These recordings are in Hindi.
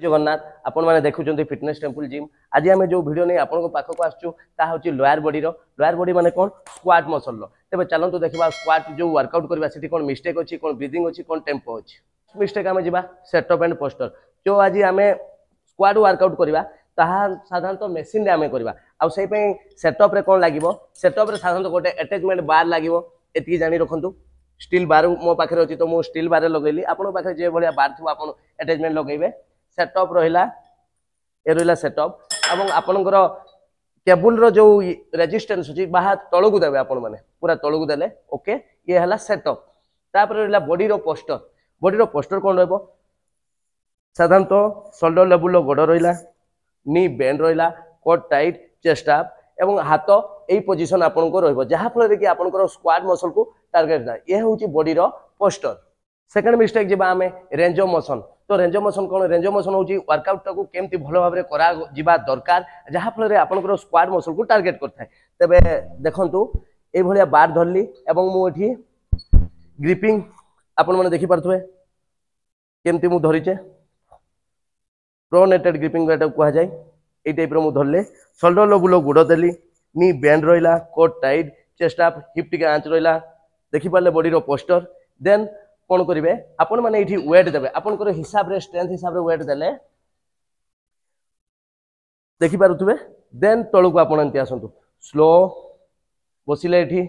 जगन्नाथ आपण मैंने देखुं फिटनेस टेम्पल जिम। आज आम जो वीडियो नहीं आपको पाखक आसचु लोअर बॉडी लोअर बॉडी माने कौन स्क्वाट मसल तेज चलते देखा स्क्वाट जो वर्कआउट करवा से कौन मिस्टेक अच्छी कौन ब्रीदिंग अच्छी कौन टेम्पो अच्छी मिस्टेक आम जा सेटअप एंड पोस्टर जो आज आम स्क्वाट वर्कआउट करवा साधारणतः मेसीन आम करवा आई सेटअप कौन लगे सेटअप साधारणतः गोटे अटैचमेंट बार लगे ये जानी रखु स्टील बार मो पाखे अच्छी तो मुझे स्टील बार लगेली आपन पाखे जो भाया बार थी आप अटैचमेंट लगेबे सेटअप रहा ये रहा सेटअप और आपणकर केबुल रो जो रेजिस्टेंस अच्छी बाहर तलू देवे आपण मैंने पूरा तलू देले ओके ये है सेटअप तापर रहा बॉडी पोस्टर कौन रहा साधारणतः शोल्डर लेवल गोड़ रहा नी बेंड रहा कोट टाइट चेस्ट अप एवं हाथ यही पोजिशन आपको रहा कि आपंकर स्क्वाट मसल को टार्गेट था यह हूँ बॉडी पोस्टर। सेकेंड मिस्टेक जब आम रेंज ऑफ मोशन तो रेंज ऑफ मोशन कौन रेंज ऑफ मोशन हूँ वर्कआउट टाक केमती भल भाव में करा दरकार जहाँफल आपंकर स्क्वाट मसल को टार्गेट करता है तेरे देखु ये बार धरली मुझे ग्रिपिंग आपण मैंने देखिपे केमती मुझे धरीचे प्रोनेटेड ग्रिपिंग कह जाए ये टाइप मुझे धरले शोल्डर लेवल गोड़ देली नी बेंड रहा कोट टाइट चेस्ट अप हिप टिके आंच रहा देखिपारे बॉडी पोस्टर देन कौन करेंगे आपण मैंने ये वेट देवे आपंकर हिसाब से स्ट्रेंथ हिसाब से वेट देले देखिपे देन तलू को आप आसतु स्लो बसिले ये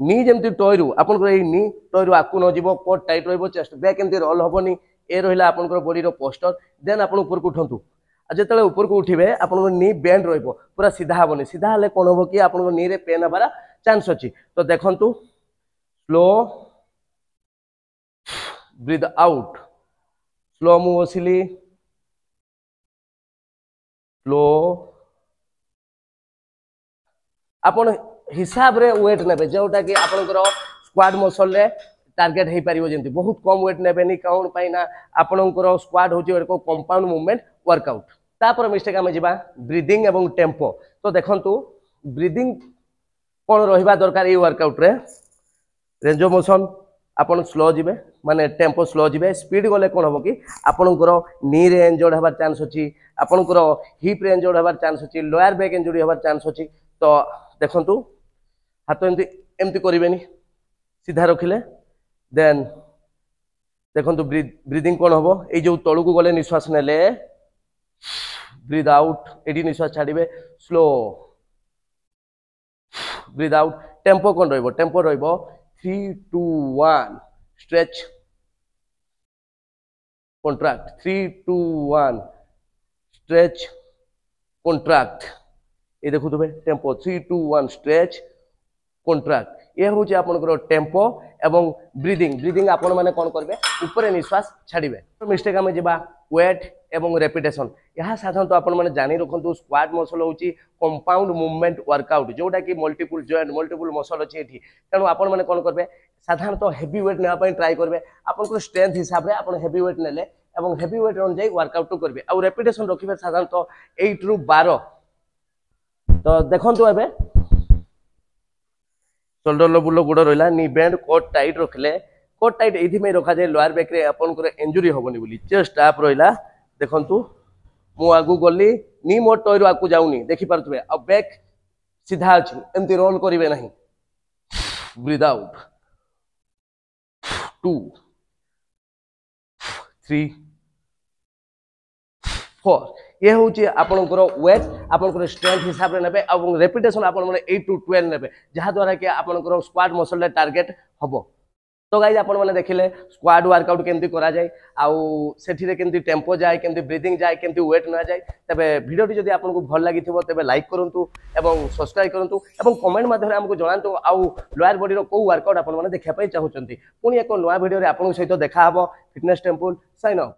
नी जमी टयरू आपंकर नी टयरू आकू न जीव कोट टाइट रेस्ट बैक एमती रोल हेनी ये रहा आपंकर बॉडी पोस्टर देन आप ऊपर को उठू जिते ऊपर को उठे आप नी बेंड पूरा सीधा हेनी सीधा हेल्ले कौन हम कि आप नी रे पेन हबार चांस अच्छी तो देखु स्लो ब्रीथ आउट स्लो मु बसिली स्लो आपण हिसाब रे वेट नेबे जोटा कि आपनकर स्क्वाड मसल रे टार्गेट हो पारिबो जेंति बहुत कम वेट नेबेनी कौन पाई ना आपनकर स्क्वाड होची एक कंपाउंड मूवमेंट वर्कआउट। तापर मिस्टेक आम जा ब्रीदिंग एवं टेम्पो तो देखंतु ब्रीदिंग कौन रहिबा दरकार ये वर्कआउट रे रेंज ऑफ मोशन आपन स्लो जिबे माने टेम्पो स्लो जिबे स्पीड गले कौन हम कि आपनकर नी रे इंजर्ड हबार चांस अच्छी आपनकर हिप रे इंजर्ड हबार चांस अच्छी लोअर बैक इंजरी हबार चांस अच्छी तो देखंतु हाथ एमती एमती करेनि सीधा रखिले देन देखंतु ब्रीदिंग कौन हम ये जो तलू को गले निश्वास नेले ब्रीद आउट एडी निश्वास छाड़िबे स्लो ब्रीद आउट टेम्पो कौन रहिबो टेम्पो रहिबो 3 2 1 स्ट्रेच कॉन्ट्रैक्ट 3 2 1 स्ट्रेच कॉन्ट्रैक्ट ये देखुए टेम्पो 3 2 1 स्ट्रेच कॉन्ट्रैक्ट ये हूँ आपंकर टेम्पो एवं ब्रीदिंग ब्रीदिंग आपण मैंने कौन करेंगे ऊपर निश्वास छाड़िबे तो मिस्टेक आम जा वेट एवं रेपिटेशन यह साधारणतः आप जानी रखु स्क्वाट मसल हूँ कंपाउंड मूवमेंट वर्कआउट जोटा कि मल्टीपल जॉइंट मल्टीपल मसल अच्छी ये तेणु आपण मैंने कौन करेंगे साधारणतः हेवी वेट नापी ट्राए करेंगे आपंकर स्ट्रेंथ हिसाब से आप हेवी वेट नेले और हेवी वेट अनुଯାयी वर्कआउट करेंगे आउ रेपिटेशन रखिए साधारणतः 8 ରୁ 12 तो देखो ए शोल्डर लेवल गोड़ रहा नी बेंड कोट टाइट रखिले कोट टाइट ये रखा जाए लोअर बैक रे आपनकर इंजुरी हेनी बोली चेस्ट अप रहा देखु मु आगू गली नी मोर टयर आगू जाऊनी देखिपे आ बैक सीधा अच्छी एमती रोल करेंगे ना ब्रीद आउट 2 3 4 ये हूँ आपंकर वेट आपंकर स्ट्रेंथ हिसाब से नेबे और रेपिटेशन आप 8 to 12 नेबे जहाद्वारा कि आपंकर स्क्वाड मसल टार्गेट हम तो गाइज आपण मैंने देखिले स्क्वाड वर्कआउट केमती करा जाए आउ सेठी रे केमती टेम्पो जाए केमती ब्रीदिंग जाए केमती वेट ना जाए तबे वीडियो जदि आपको भल लगी तेज लाइक करंतु एवं सब्सक्राइब करंतु एवं कमेंट माध्यम हमको जणातु आउ लोअर बॉडी रो को वर्कआउट आपण माने देखिया पई चाहुचंती पुनी एक नया वीडियो रे आपन सहित देखा हबो फिटनेस टेम्पल साइन ऑफ।